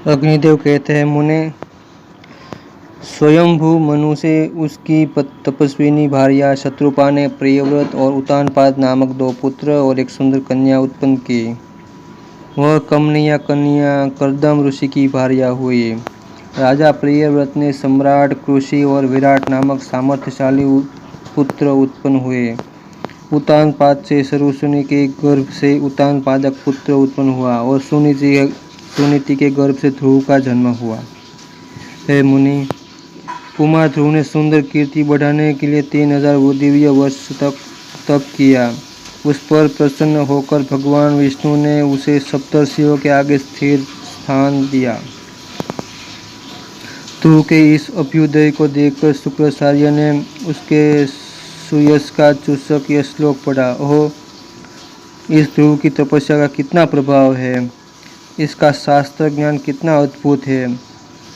अग्निदेव कहते हैं, मुने, स्वयंभू मनु से उसकी तपस्विनी भार्या शत्रुपा ने प्रियव्रत और उतानपाद नामक 2 पुत्र और एक सुंदर कन्या उत्पन्न की। वह कमनीय कन्या कर्दम ऋषि की भार्या हुई। राजा प्रियव्रत ने सम्राट कृषि और विराट नामक सामर्थ्यशाली पुत्र उत्पन्न हुए। उतानपाद से सुरुसुनि के गर्भ से उतानपादक पुत्र उत्पन्न हुआ और सुनीति के गर्भ से ध्रुव का जन्म हुआ। हे मुनि, कुमार ध्रुव ने सुंदर कीर्ति बढ़ाने के लिए 3000 दिव्य वर्ष तक तप किया। उस पर प्रसन्न होकर भगवान विष्णु ने उसे सप्तर्षियों के आगे स्थिर स्थान दिया। ध्रुव के इस अभ्युदय को देखकर शुक्राचार्य ने उसके सुयश का चूषक यह श्लोक पढ़ा। ओह, इस ध्रुव की तपस्या का कितना प्रभाव है, इसका शास्त्र ज्ञान कितना अद्भुत है,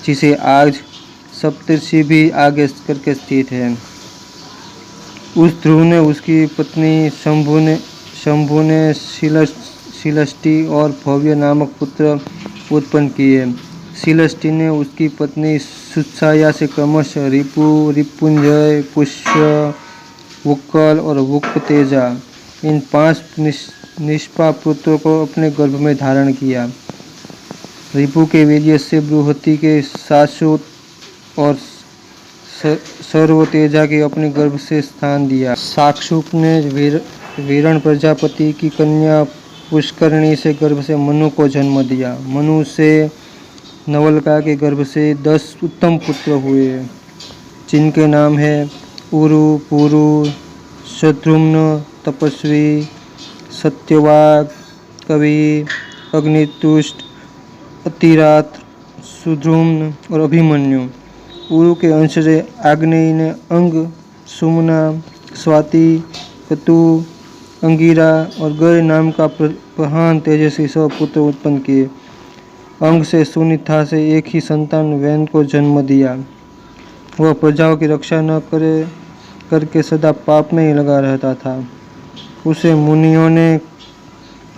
जिसे आज सप्तर्षि भी आगे करके स्थित है। उस ध्रुव ने उसकी पत्नी शंभु ने शिलष्टि और भव्य नामक पुत्र उत्पन्न किए। शिलष्टि ने उसकी पत्नी सुत्साया से क्रमशः रिपु, रिपुंजय, पुष्य, वुक्कल और वुक्कतेजा, इन 5 निष्पाप पुत्रों को अपने गर्भ में धारण किया। रिपु के वीर्य से बृहति के शाश्वत और सर्वतेजा के अपने गर्भ से स्थान दिया। साक्षुप ने वीरण प्रजापति की कन्या पुष्करणी से गर्भ से मनु को जन्म दिया। मनु से नवलका के गर्भ से 10 उत्तम पुत्र हुए, जिनके नाम है उरु, पुरु, शत्रुघ्न, तपस्वी, सत्यवाग, कवि, अग्नितुष्ट, अतिरात्र, सुद्रुम्न और अभिमन्यु। उरु के अंश से आग्नेय ने अंग, सुमना, स्वाति, कतु, अंगिरा और गय नाम का महान तेजस्वी 100 पुत्र उत्पन्न किए। अंग से सुनिथा से एक ही संतान वैन को जन्म दिया। वह प्रजाओं की रक्षा न करके सदा पाप में ही लगा रहता था। उसे मुनियों ने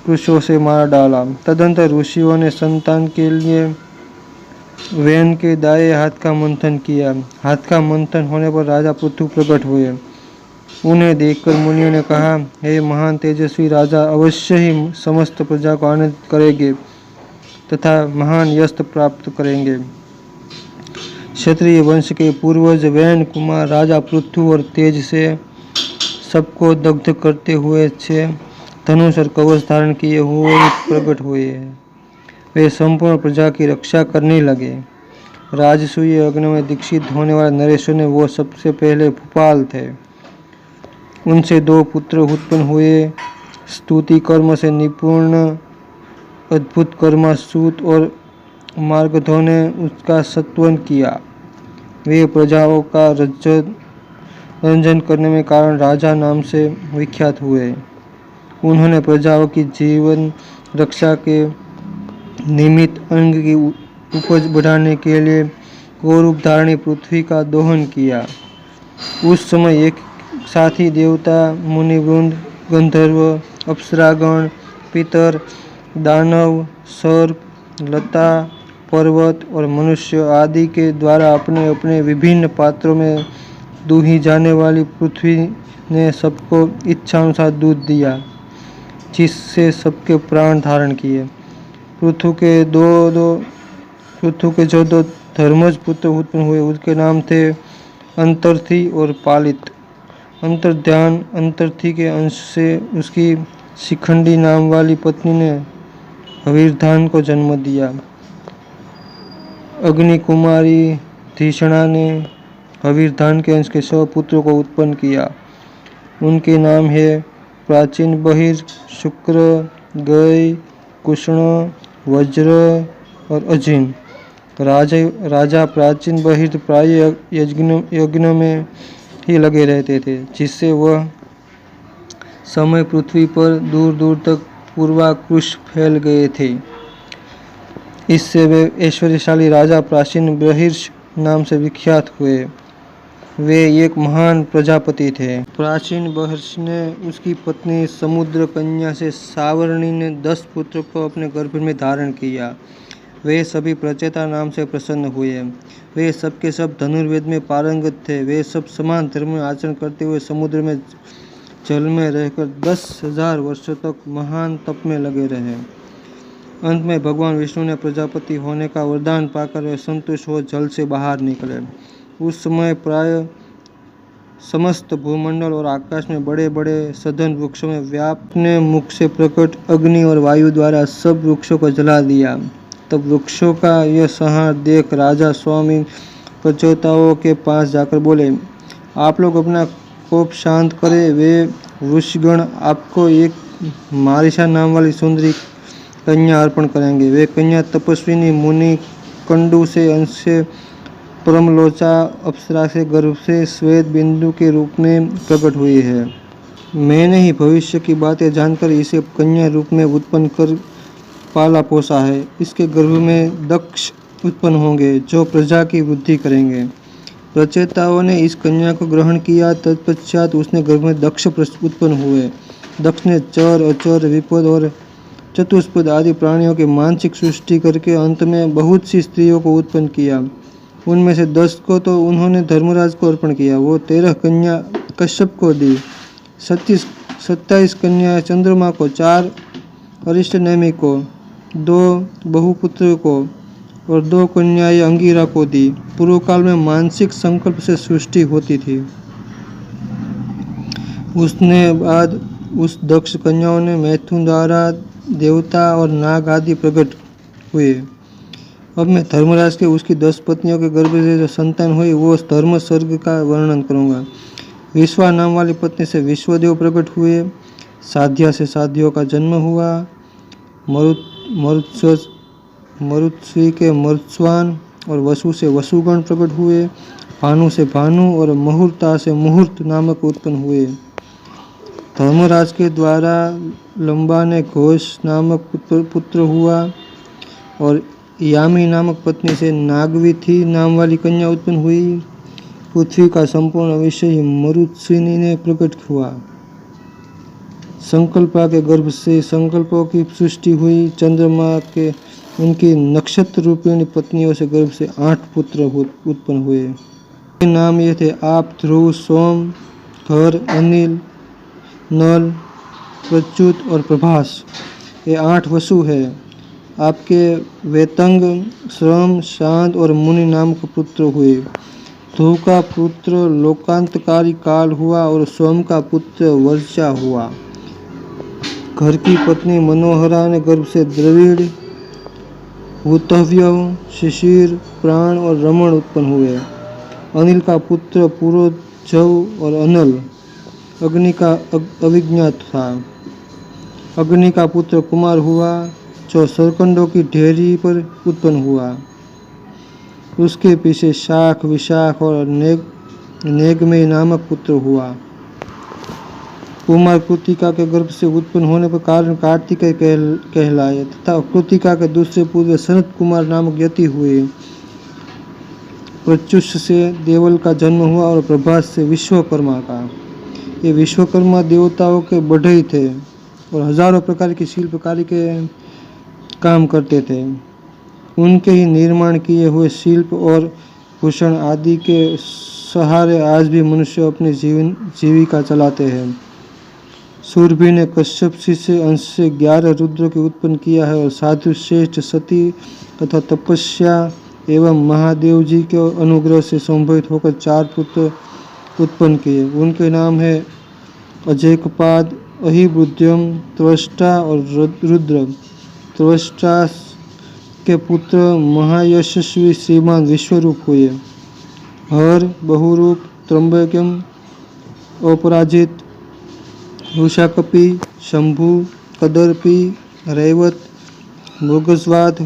क्रूशों से मार डाला। तदंतर ऋषियों ने संतान के लिए वैन के दाएं हाथ का मंथन किया। हाथ का मंथन होने पर राजा पृथु प्रकट हुए। उन्हें देखकर मुनियों ने कहा, हे महान तेजस्वी राजा, अवश्य ही समस्त प्रजा को आनंदित करेंगे तथा महान यश प्राप्त करेंगे। क्षत्रिय वंश के पूर्वज वैन कुमार राजा पृथु और तेज से सबको दग्ध करते हुए धनुष और कवच धारण किए हुए प्रकट हुए हैं। वे संपूर्ण प्रजा की रक्षा करने लगे। राजसूय यज्ञ में दीक्षित होने वाले नरेश्वर ने वो सबसे पहले भूपाल थे। उनसे 2 पुत्र उत्पन्न हुए। स्तुति कर्म से निपुण अद्भुत कर्मा सूत और मार्गधो ने उसका सत्वन किया। वे प्रजाओं का रंजन करने में कारण राजा नाम से विख्यात हुए। उन्होंने प्रजाओं की जीवन रक्षा के निमित्त अन्न की उपज बढ़ाने के लिए गौरूप धारणी पृथ्वी का दोहन किया। उस समय एक साथ ही देवता, मुनिवृंद, गंधर्व, अप्सरागण, पितर, दानव, सर्प, लता, पर्वत और मनुष्य आदि के द्वारा अपने अपने विभिन्न पात्रों में दूही जाने वाली पृथ्वी ने सबको इच्छानुसार दूध दिया, जिससे सबके प्राण धारण किए। पृथु के जो 2 धर्मज पुत्र उत्पन्न हुए, उसके नाम थे अंतर्थी और पालित। अंतर्थी के अंश से उसकी शिखंडी नाम वाली पत्नी ने हविर्धान को जन्म दिया। अग्नि कुमारी धीषणा ने हविर्धान के अंश के 100 पुत्रों को उत्पन्न किया। उनके नाम है प्राचीन बहिर, शुक्र, गय, कुष्ण, वज्र और अजिन। राजा प्राचीन बहिर प्राय यज्ञ में ही लगे रहते थे, जिससे वह समय पृथ्वी पर दूर दूर तक पूर्वाकुश फैल गए थे। इससे वे ऐश्वर्यशाली राजा प्राचीन बहिर्ष नाम से विख्यात हुए। वे एक महान प्रजापति थे। प्राचीन बहिर्ष ने उसकी पत्नी समुद्र कन्या से सावर्णी ने 10 पुत्रों को अपने गर्भ में धारण किया। वे सभी प्रचेता नाम से प्रसन्न हुए। वे सब के सब धनुर्वेद में पारंगत थे। वे सब समान धर्म में आचरण करते हुए समुद्र में जल में रहकर 10,000 वर्षों तक महान तप में लगे रहे। अंत में भगवान विष्णु ने प्रजापति होने का वरदान पाकर वे संतुष्ट हो जल से बाहर निकले। उस समय प्राय समस्त भूमंडल और आकाश में बड़े बड़े सघन वृक्षों में व्याप अपने मुख से प्रकट अग्नि और वायु द्वारा सब वृक्षों को जला दिया। तब वृक्षों का यह संहार देख राजा स्वामी प्रचेताओं के पास जाकर बोले, आप लोग अपना कोप शांत करें। वे वृषगण आपको एक मारिशा नाम वाली सुंदरी कन्या अर्पण करेंगे। वे कन्या तपस्विनी मुनि कंडू से अंश से परमलोचा अप्सरा से गर्भ से श्वेत बिंदु के रूप में प्रकट हुई है। मैंने ही भविष्य की बातें जानकर इसे कन्या रूप में उत्पन्न कर पाला पोसा है। इसके गर्भ में दक्ष उत्पन्न होंगे जो प्रजा की वृद्धि करेंगे। प्रचेताओं ने इस कन्या को ग्रहण किया। तत्पश्चात उसने गर्भ में दक्ष उत्पन्न हुए। दक्ष ने चर अचर विपद और चतुष्पद आदि प्राणियों की मानसिक सृष्टि करके अंत में बहुत सी स्त्रियों को उत्पन्न किया। उनमें से 10 को तो उन्होंने धर्मराज को अर्पण किया। वो 13 कन्या कश्यप को दी। 27 कन्या चंद्रमा को, 4 अरिष्टनेमि को, 2 बहुपुत्र को और 2 कन्याएं अंगिरा को दी। पूर्व काल में मानसिक संकल्प से सृष्टि होती थी। उसने बाद उस दक्ष कन्याओं ने मैथुन द्वारा देवता और नाग आदि प्रकट हुए। अब मैं धर्मराज के उसकी 10 पत्नियों के गर्भ से जो संतान हुई वो धर्म सर्ग का वर्णन करूंगा। विश्वा नाम वाली पत्नी से विश्वदेव प्रकट हुए। साध्या से साध्यों का जन्म हुआ। मरुत्सवी के मरुत्स्वान और वसु से वसुगण प्रकट हुए। भानु से भानु और मुहूर्ता से मुहूर्त नामक उत्पन्न हुए। धर्मराज के द्वारा लंबा ने घोष नामक पुत्र हुआ और यामी नामक पत्नी से नागविथि नाम वाली कन्या उत्पन्न हुई। पृथ्वी का संपूर्ण विषय मरुत्स्विनी ने प्रकट हुआ। संकल्पा के गर्भ से संकल्पों की सृष्टि हुई। चंद्रमा के उनकी नक्षत्र रूपिणी पत्नियों से गर्भ से 8 पुत्र उत्पन्न हुए। नाम ये थे आप, ध्रुव, सोम, घर, अनिल, नल, प्रच्युत और प्रभास। ये 8 वसु है। आपके वेतंग, श्रम, शांत और मुनि नाम के पुत्र हुए। ध्रुव का पुत्र लोकांतकारी काल हुआ और सोम का पुत्र वर्चा हुआ। घर की पत्नी मनोहरा ने गर्भ से द्रविड़, भूतव्य, शिशिर, प्राण और रमण उत्पन्न हुए। अनिल का पुत्र पुरोजव और अनल अग्नि का अभिज्ञात था। अग्नि का पुत्र कुमार हुआ जो सरकंडों की ढेरी पर उत्पन्न हुआ। उसके पीछे शाख, विशाख और नेगमेय नामक पुत्र हुआ। कुमार कृतिका के गर्भ से उत्पन्न होने पर कारण कार्तिकेय कहलाए तथा कृतिका के दूसरे पुत्र सनत कुमार नामक यति हुए। प्रत्युष से देवल का जन्म हुआ और प्रभास से विश्वकर्मा का। ये विश्वकर्मा देवताओं के बढ़ई थे और हजारों प्रकार की शिल्पकारी के काम करते थे। उनके ही निर्माण किए हुए शिल्प और भूषण आदि के सहारे आज भी मनुष्य अपनी जीविका चलाते हैं। सूरभि ने कश्यप से अंश से 11 रुद्र के उत्पन्न किया है और साधु श्रेष्ठ सती तथा तपस्या एवं महादेव जी के अनुग्रह से संभवित होकर 4 पुत्र उत्पन्न किए। उनके नाम है अजैकपाद, अहिबुद्यम, त्वष्टा और रुद्र। त्वष्टा के पुत्र महायशस्वी श्रीमान विश्वरूप हुए। हर, बहुरूप, त्र्यंबकम, अपराजित, वृषाकपि, शंभु, कदर्पी, रैवत, मृगस्वाद,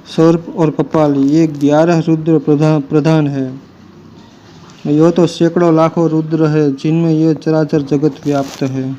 सर्प और कपाल, ये 11 रुद्र प्रधान है। यह तो सैकड़ों लाखों रुद्र है जिनमें यह चराचर जगत व्याप्त है।